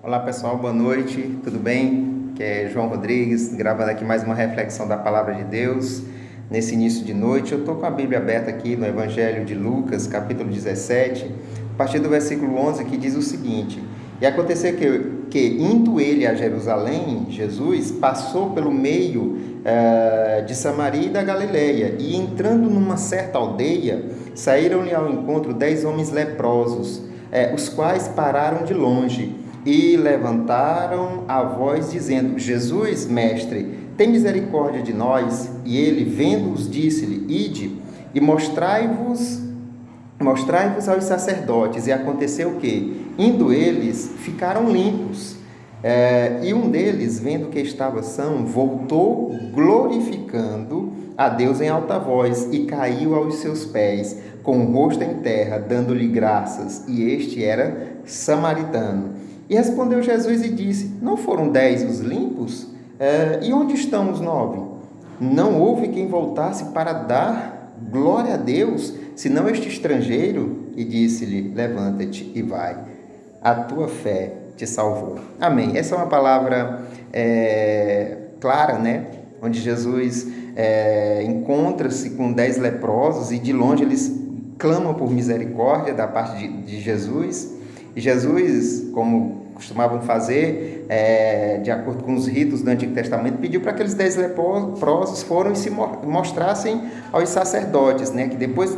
Olá pessoal, boa noite, tudo bem? Que é João Rodrigues, gravando aqui mais uma reflexão da Palavra de Deus. Nesse início de noite, eu estou com a Bíblia aberta aqui no Evangelho de Lucas, capítulo 17, a partir do versículo 11, que diz o seguinte: E aconteceu que indo ele a Jerusalém, Jesus passou pelo meio de Samaria e da Galileia, e entrando numa certa aldeia, saíram-lhe ao encontro 10 homens leprosos, os quais pararam de longe e levantaram a voz dizendo: Jesus, mestre, tem misericórdia de nós. E ele, vendo-os, disse-lhe: Ide e mostrai-vos aos sacerdotes. E aconteceu que, indo eles, ficaram limpos. E um deles, vendo que estava são, voltou glorificando a Deus em alta voz e caiu aos seus pés, com o rosto em terra, dando-lhe graças. E este era samaritano. E respondeu Jesus e disse: Não foram 10 os limpos? E onde estão os 9? Não houve quem voltasse para dar glória a Deus, senão este estrangeiro? E disse-lhe: Levanta-te e vai, a tua fé te salvou. Amém. Essa é uma palavra clara, né? Onde Jesus encontra-se com 10 leprosos e de longe eles clamam por misericórdia da parte de Jesus. E Jesus, como costumavam fazer, de acordo com os ritos do Antigo Testamento, pediu para que aqueles 10 leprosos foram e se mostrassem aos sacerdotes, né? Que depois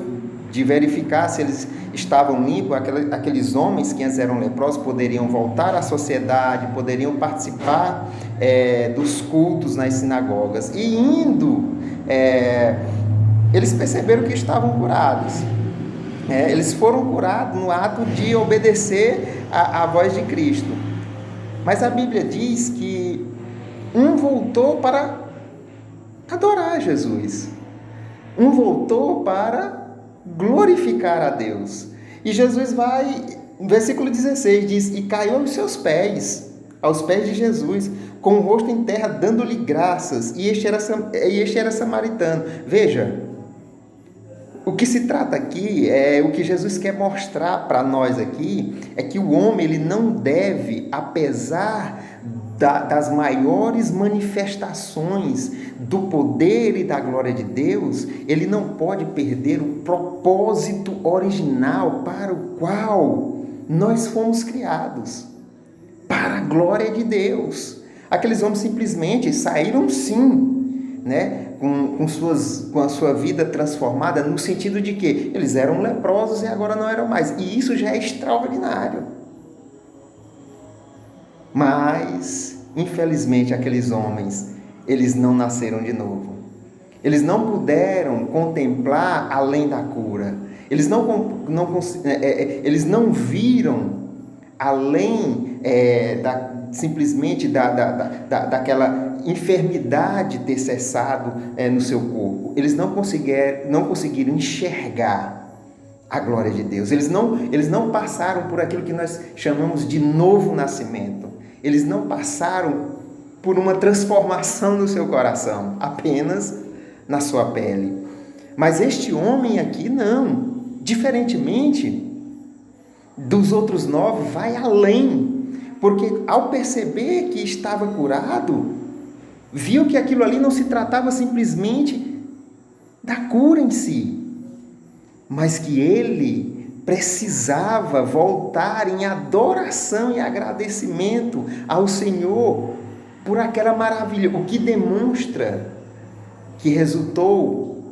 de verificar se eles estavam limpos, aqueles homens que antes eram leprosos poderiam voltar à sociedade, poderiam participar dos cultos nas sinagogas. E indo, eles perceberam que estavam curados. Eles foram curados no ato de obedecer à voz de Cristo. Mas a Bíblia diz que um voltou para adorar Jesus. Um voltou para glorificar a Deus. E Jesus vai, no versículo 16, diz: E caiu aos seus pés, aos pés de Jesus, com o rosto em terra, dando-lhe graças. E este era samaritano. Veja, o que se trata aqui, o que Jesus quer mostrar para nós aqui, é que o homem ele não deve, apesar das maiores manifestações do poder e da glória de Deus, ele não pode perder o propósito original para o qual nós fomos criados, para a glória de Deus. Aqueles homens simplesmente saíram sim, né? Com a sua vida transformada, no sentido de que eles eram leprosos e agora não eram mais. E isso já é extraordinário. Mas, infelizmente, aqueles homens, eles não nasceram de novo. Eles não puderam contemplar além da cura. Eles não viram além simplesmente daquela enfermidade ter cessado no seu corpo. Eles não conseguiram enxergar a glória de Deus. Eles não passaram por aquilo que nós chamamos de novo nascimento. Eles não passaram por uma transformação no seu coração, apenas na sua pele. Mas este homem aqui não. Diferentemente dos outros 9, vai além. Porque ao perceber que estava curado, viu que aquilo ali não se tratava simplesmente da cura em si, mas que ele precisava voltar em adoração e agradecimento ao Senhor por aquela maravilha, o que demonstra que resultou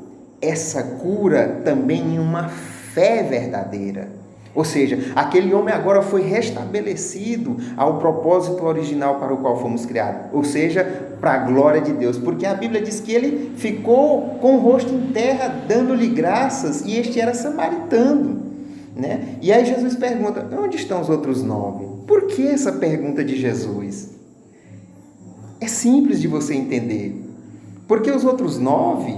essa cura também em uma fé verdadeira. Ou seja, aquele homem agora foi restabelecido ao propósito original para o qual fomos criados. Ou seja, para a glória de Deus. Porque a Bíblia diz que ele ficou com o rosto em terra, dando-lhe graças, e este era samaritano, né? E aí Jesus pergunta: onde estão os outros 9? Por que essa pergunta de Jesus? É simples de você entender. Porque os outros 9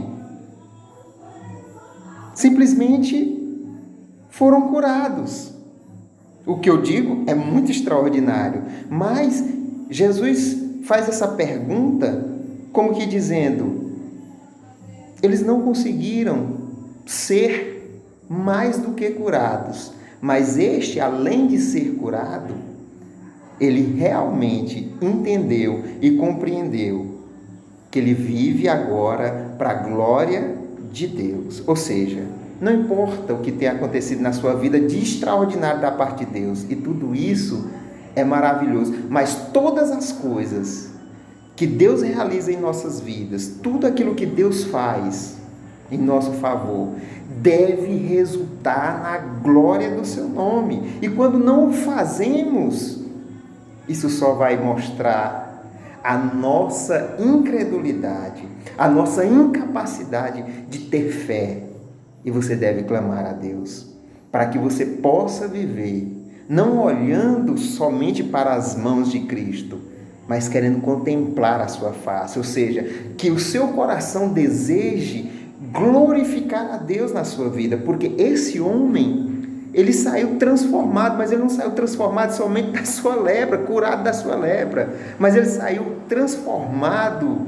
simplesmente foram curados. O que eu digo é muito extraordinário, mas Jesus faz essa pergunta como que dizendo: eles não conseguiram ser mais do que curados, mas este, além de ser curado, ele realmente entendeu e compreendeu que ele vive agora para a glória de Deus. Ou seja, não importa o que tenha acontecido na sua vida de extraordinário da parte de Deus, e tudo isso é maravilhoso, mas todas as coisas que Deus realiza em nossas vidas, tudo aquilo que Deus faz em nosso favor, deve resultar na glória do seu nome. E quando não o fazemos, isso só vai mostrar a nossa incredulidade, a nossa incapacidade de ter fé. E você deve clamar a Deus para que você possa viver, não olhando somente para as mãos de Cristo, mas querendo contemplar a sua face, ou seja, que o seu coração deseje glorificar a Deus na sua vida, porque esse homem, ele saiu transformado, mas ele não saiu transformado somente da sua lepra, curado da sua lepra, mas ele saiu transformado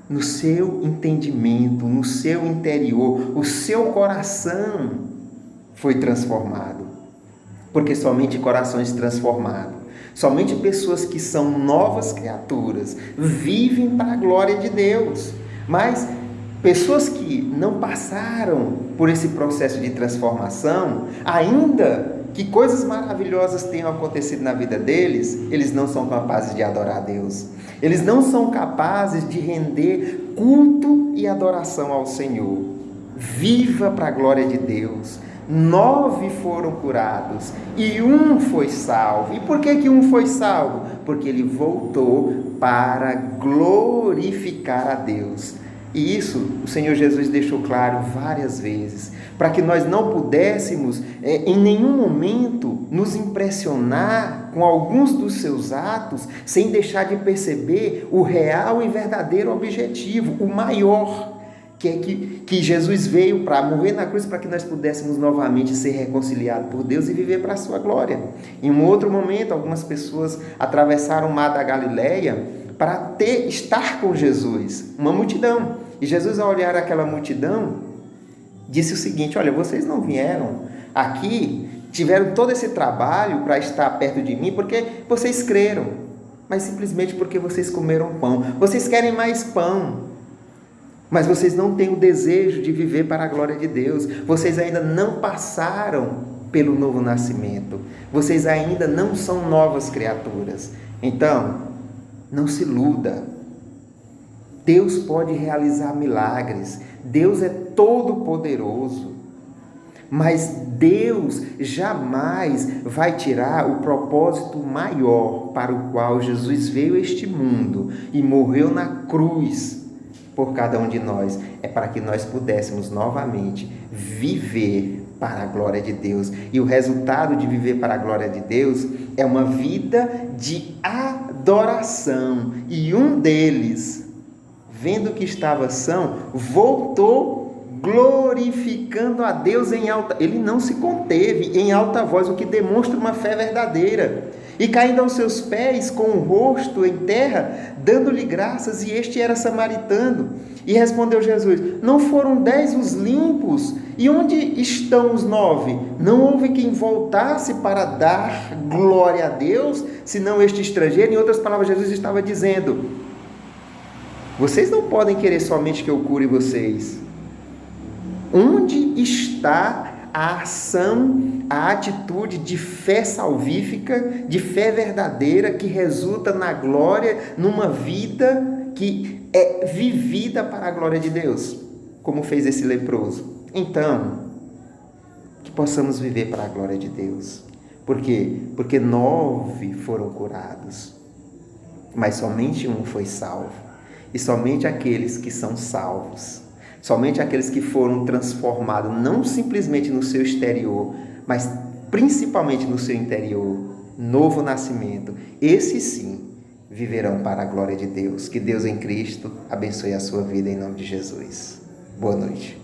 no seu entendimento, no seu interior, o seu coração foi transformado, porque somente corações transformados, somente pessoas que são novas criaturas vivem para a glória de Deus. Mas pessoas que não passaram por esse processo de transformação, ainda que coisas maravilhosas tenham acontecido na vida deles, eles não são capazes de adorar a Deus. Eles não são capazes de render culto e adoração ao Senhor. Viva para a glória de Deus. 9 foram curados e 1 foi salvo. E por que um foi salvo? Porque ele voltou para glorificar a Deus. E isso o Senhor Jesus deixou claro várias vezes, para que nós não pudéssemos em nenhum momento nos impressionar com alguns dos seus atos, sem deixar de perceber o real e verdadeiro objetivo, o maior, que é que Jesus veio para morrer na cruz para que nós pudéssemos novamente ser reconciliados por Deus e viver para a sua glória. Em um outro momento, algumas pessoas atravessaram o mar da Galileia para estar com Jesus, uma multidão. E Jesus, ao olhar aquela multidão, disse o seguinte: olha, vocês não vieram aqui, tiveram todo esse trabalho para estar perto de mim porque vocês creram, mas simplesmente porque vocês comeram pão. Vocês querem mais pão, mas vocês não têm o desejo de viver para a glória de Deus. Vocês ainda não passaram pelo novo nascimento. Vocês ainda não são novas criaturas. Então, não se iluda. Deus pode realizar milagres. Deus é todo poderoso. Mas Deus jamais vai tirar o propósito maior para o qual Jesus veio a este mundo e morreu na cruz por cada um de nós. É para que nós pudéssemos novamente viver para a glória de Deus. E o resultado de viver para a glória de Deus é uma vida de adoração. E um deles, vendo que estava são, voltou glorificando a Deus em alta... Ele não se conteve, em alta voz, o que demonstra uma fé verdadeira. E caindo aos seus pés, com o rosto em terra, dando-lhe graças, e este era samaritano. E respondeu Jesus: não foram 10 os limpos? E onde estão os 9? Não houve quem voltasse para dar glória a Deus, senão este estrangeiro? Em outras palavras, Jesus estava dizendo: vocês não podem querer somente que eu cure vocês. Onde está a ação, a atitude de fé salvífica, de fé verdadeira, que resulta na glória, numa vida que é vivida para a glória de Deus, como fez esse leproso? Então, que possamos viver para a glória de Deus. Por quê? Porque 9 foram curados, mas somente 1 foi salvo. E somente aqueles que são salvos, somente aqueles que foram transformados, não simplesmente no seu exterior, mas principalmente no seu interior, novo nascimento, esses sim viverão para a glória de Deus. Que Deus em Cristo abençoe a sua vida em nome de Jesus. Boa noite.